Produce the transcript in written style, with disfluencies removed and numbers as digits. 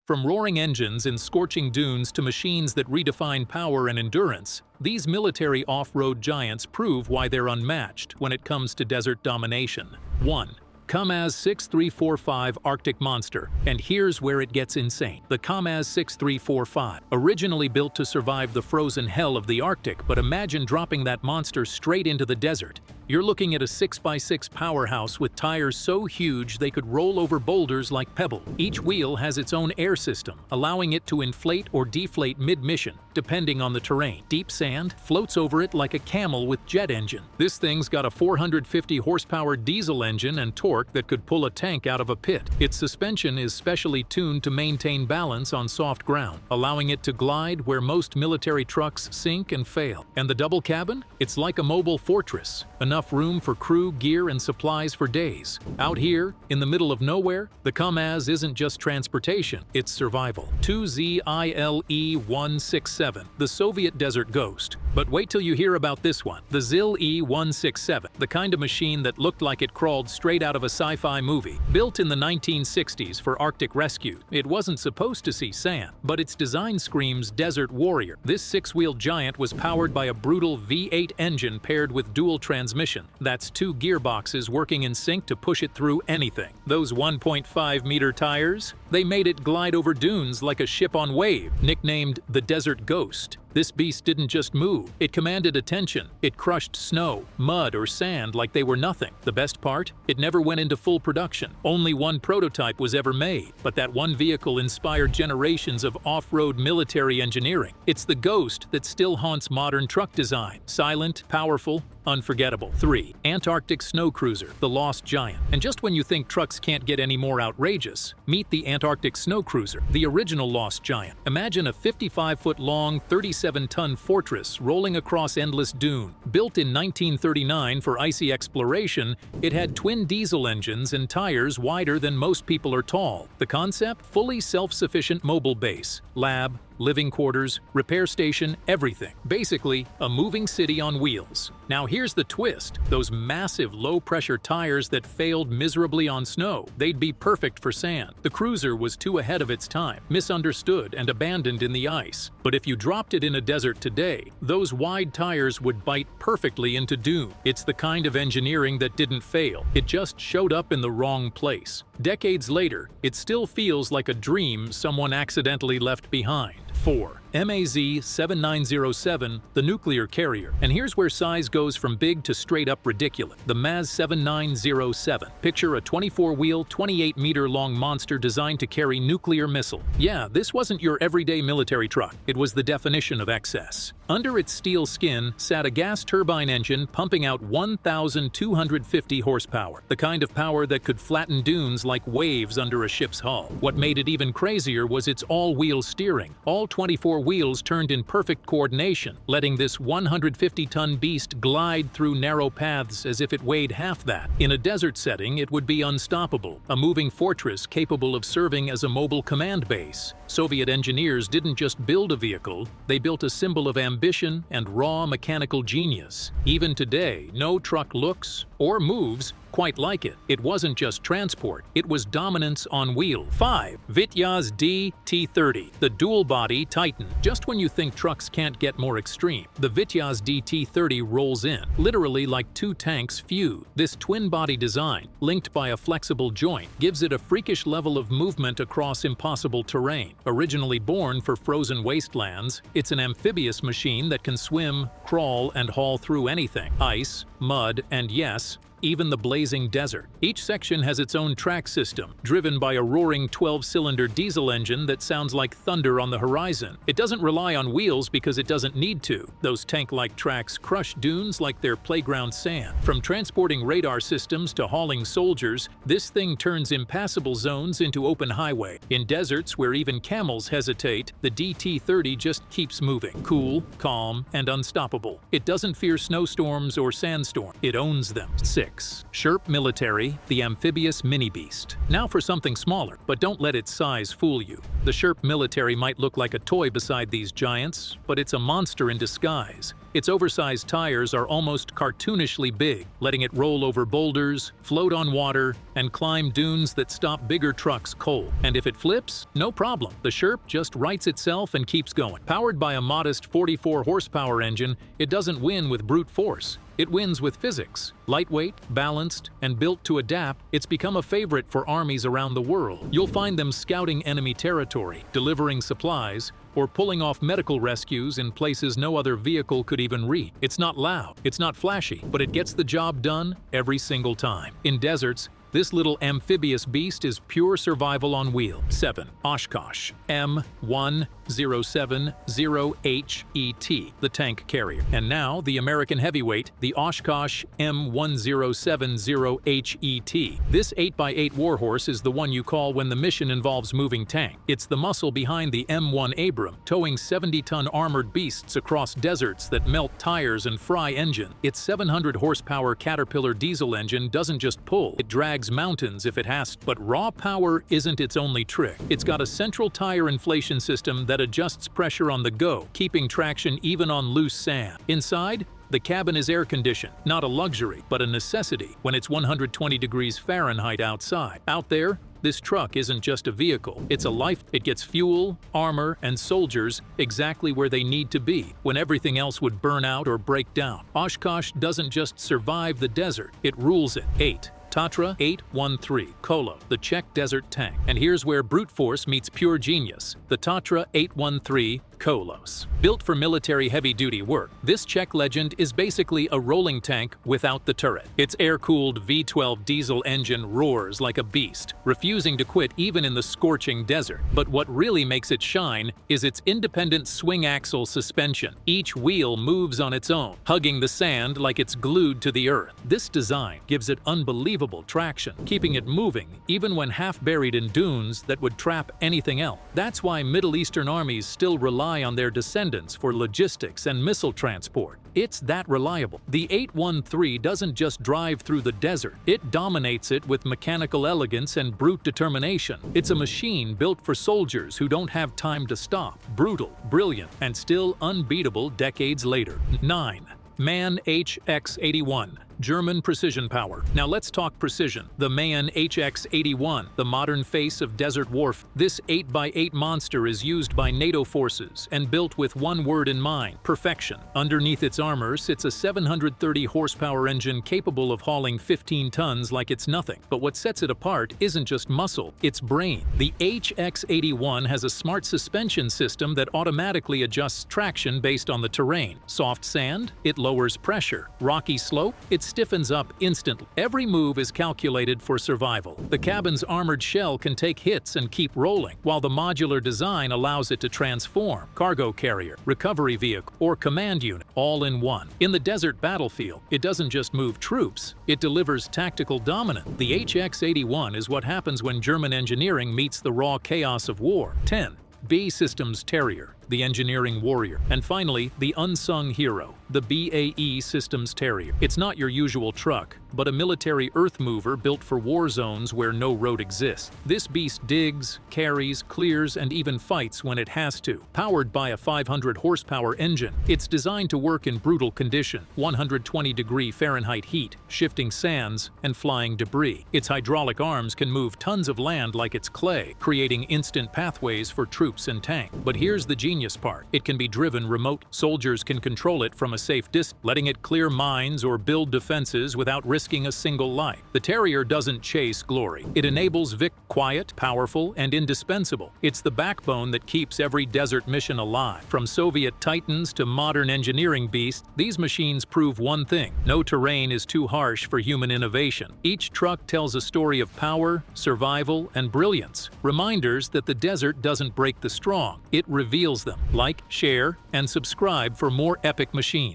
From roaring engines in scorching dunes to machines that redefine power and endurance, these military off-road giants prove why they're unmatched when it comes to desert domination. 1. KAMAZ 6345 Arctic Monster, and here's where it gets insane. The KAMAZ 6345, originally built to survive the frozen hell of the Arctic, but imagine dropping that monster straight into the desert. You're looking at a 6x6 powerhouse with tires so huge they could roll over boulders like pebble. Each wheel has its own air system, allowing it to inflate or deflate mid-mission, depending on the terrain. Deep sand floats over it like a camel with jet engine. This thing's got a 450 horsepower diesel engine and torque that could pull a tank out of a pit. Its suspension is specially tuned to maintain balance on soft ground, allowing it to glide where most military trucks sink and fail. And the double cabin? It's like a mobile fortress. Enough room for crew, gear, and supplies for days. Out here, in the middle of nowhere, the KAMAZ isn't just transportation, it's survival. 2ZILE-167, the Soviet Desert Ghost. But wait till you hear about this one, the ZIL-E-167, the kind of machine that looked like it crawled straight out of a sci-fi movie. Built in the 1960s for Arctic rescue, it wasn't supposed to see sand, but its design screams desert warrior. This six-wheeled giant was powered by a brutal V8 engine paired with dual transmission. That's two gearboxes working in sync to push it through anything. Those 1.5-meter tires? They made it glide over dunes like a ship on wave. Nicknamed the Desert Ghost, this beast didn't just move, it commanded attention. It crushed snow, mud, or sand like they were nothing. The best part? It never went into full production. Only one prototype was ever made, but that one vehicle inspired generations of off-road military engineering. It's the Ghost that still haunts modern truck design. Silent, powerful, unforgettable. 3. Antarctic Snow Cruiser, the Lost Giant. And just when you think trucks can't get any more outrageous, meet the Antarctic Snow Cruiser, the original Lost Giant. Imagine a 55-foot-long, 37-ton fortress rolling across endless dune. Built in 1939 for icy exploration, it had twin diesel engines and tires wider than most people are tall. The concept? Fully self-sufficient mobile base, lab, living quarters, repair station, everything. Basically, a moving city on wheels. Now here's the twist. Those massive low-pressure tires that failed miserably on snow, they'd be perfect for sand. The cruiser was too ahead of its time, misunderstood and abandoned in the ice. But if you dropped it in a desert today, those wide tires would bite perfectly into dune. It's the kind of engineering that didn't fail. It just showed up in the wrong place. Decades later, it still feels like a dream someone accidentally left behind. 4. MAZ 7907, the nuclear carrier. And here's where size goes from big to straight up ridiculous. The MAZ 7907. Picture a 24-wheel, 28-meter-long monster designed to carry nuclear missile. Yeah, this wasn't your everyday military truck. It was the definition of excess. Under its steel skin sat a gas turbine engine pumping out 1,250 horsepower, the kind of power that could flatten dunes like waves under a ship's hull. What made it even crazier was its all-wheel steering. All 24 wheels turned in perfect coordination, letting this 150-ton beast glide through narrow paths as if it weighed half that. In a desert setting, it would be unstoppable, a moving fortress capable of serving as a mobile command base. Soviet engineers didn't just build a vehicle, they built a symbol of ambition and raw mechanical genius. Even today, no truck looks or moves quite like it. It wasn't just transport, it was dominance on wheels. 5. Vityaz DT30, the dual-body Titan. Just when you think trucks can't get more extreme, the Vityaz DT30 rolls in, literally like two tanks fused. This twin-body design, linked by a flexible joint, gives it a freakish level of movement across impossible terrain. Originally born for frozen wastelands, it's an amphibious machine that can swim, crawl, and haul through anything: ice, mud, and yes, even the blazing desert. Each section has its own track system, driven by a roaring 12-cylinder diesel engine that sounds like thunder on the horizon. It doesn't rely on wheels because it doesn't need to. Those tank-like tracks crush dunes like they're playground sand. From transporting radar systems to hauling soldiers, this thing turns impassable zones into open highway. In deserts where even camels hesitate, the DT-30 just keeps moving. Cool, calm, and unstoppable. It doesn't fear snowstorms or sandstorms. It owns them. 6. 6. Sherp Military, the amphibious mini-beast. Now for something smaller, but don't let its size fool you. The Sherp Military might look like a toy beside these giants, but it's a monster in disguise. Its oversized tires are almost cartoonishly big, letting it roll over boulders, float on water, and climb dunes that stop bigger trucks cold. And if it flips, no problem. The Sherp just rights itself and keeps going. Powered by a modest 44 horsepower engine, it doesn't win with brute force. It wins with physics. Lightweight, balanced, and built to adapt, it's become a favorite for armies around the world. You'll find them scouting enemy territory, delivering supplies, or pulling off medical rescues in places no other vehicle could even reach. It's not loud, it's not flashy, but it gets the job done every single time. In deserts, this little amphibious beast is pure survival on wheels. 7. Oshkosh M1070HET, the tank carrier. And now, the American heavyweight, the Oshkosh M1070HET. This 8x8 warhorse is the one you call when the mission involves moving tank. It's the muscle behind the M1 Abram, towing 70-ton armored beasts across deserts that melt tires and fry engine. Its 700-horsepower Caterpillar diesel engine doesn't just pull, it drags mountains if it has to. But raw power isn't its only trick. It's got a central tire inflation system that adjusts pressure on the go, keeping traction even on loose sand. Inside, the cabin is air-conditioned, not a luxury, but a necessity when it's 120 degrees Fahrenheit outside. Out there, this truck isn't just a vehicle, it's a life. It gets fuel, armor, and soldiers exactly where they need to be when everything else would burn out or break down. Oshkosh doesn't just survive the desert, it rules it. 8. Tatra 813 Kolo, the Czech desert tank. And here's where brute force meets pure genius. The Tatra 813 Kolos. Built for military heavy-duty work, this Czech legend is basically a rolling tank without the turret. Its air-cooled V12 diesel engine roars like a beast, refusing to quit even in the scorching desert. But what really makes it shine is its independent swing-axle suspension. Each wheel moves on its own, hugging the sand like it's glued to the earth. This design gives it unbelievable traction, keeping it moving even when half-buried in dunes that would trap anything else. That's why Middle Eastern armies still rely on their descendants for logistics and missile transport. It's that reliable. The 813 doesn't just drive through the desert, it dominates it with mechanical elegance and brute determination. It's a machine built for soldiers who don't have time to stop. Brutal, brilliant, and still unbeatable decades later. 9. MAN HX81, German precision power. Now let's talk precision. The MAN HX81, the modern face of desert warfare. This 8x8 monster is used by NATO forces and built with one word in mind: perfection. Underneath its armor sits a 730 horsepower engine capable of hauling 15 tons like it's nothing. But what sets it apart isn't just muscle, it's brain. The HX81 has a smart suspension system that automatically adjusts traction based on the terrain. Soft sand, it lowers pressure. Rocky slope, it stiffens up instantly. Every move is calculated for survival. The cabin's armored shell can take hits and keep rolling, while the modular design allows it to transform. Cargo carrier, recovery vehicle, or command unit, all in one. In the desert battlefield, it doesn't just move troops, it delivers tactical dominance. The HX81 is what happens when German engineering meets the raw chaos of war. 10. B Systems Terrier, the engineering warrior. And finally, the unsung hero, the BAE Systems Terrier. It's not your usual truck, but a military earth mover built for war zones where no road exists. This beast digs, carries, clears, and even fights when it has to. Powered by a 500 horsepower engine, it's designed to work in brutal condition, 120 degree Fahrenheit heat, shifting sands, and flying debris. Its hydraulic arms can move tons of land like it's clay, creating instant pathways for troops and tanks. But here's the genius part. It can be driven remote. Soldiers can control it from a safe distance, letting it clear mines or build defenses without risking a single life. The Terrier doesn't chase glory. It enables quiet, powerful, and indispensable. It's the backbone that keeps every desert mission alive. From Soviet Titans to modern engineering beasts, these machines prove one thing: no terrain is too harsh for human innovation. Each truck tells a story of power, survival, and brilliance. Reminders that the desert doesn't break the strong, it reveals them. Like, share, and subscribe for more epic machines.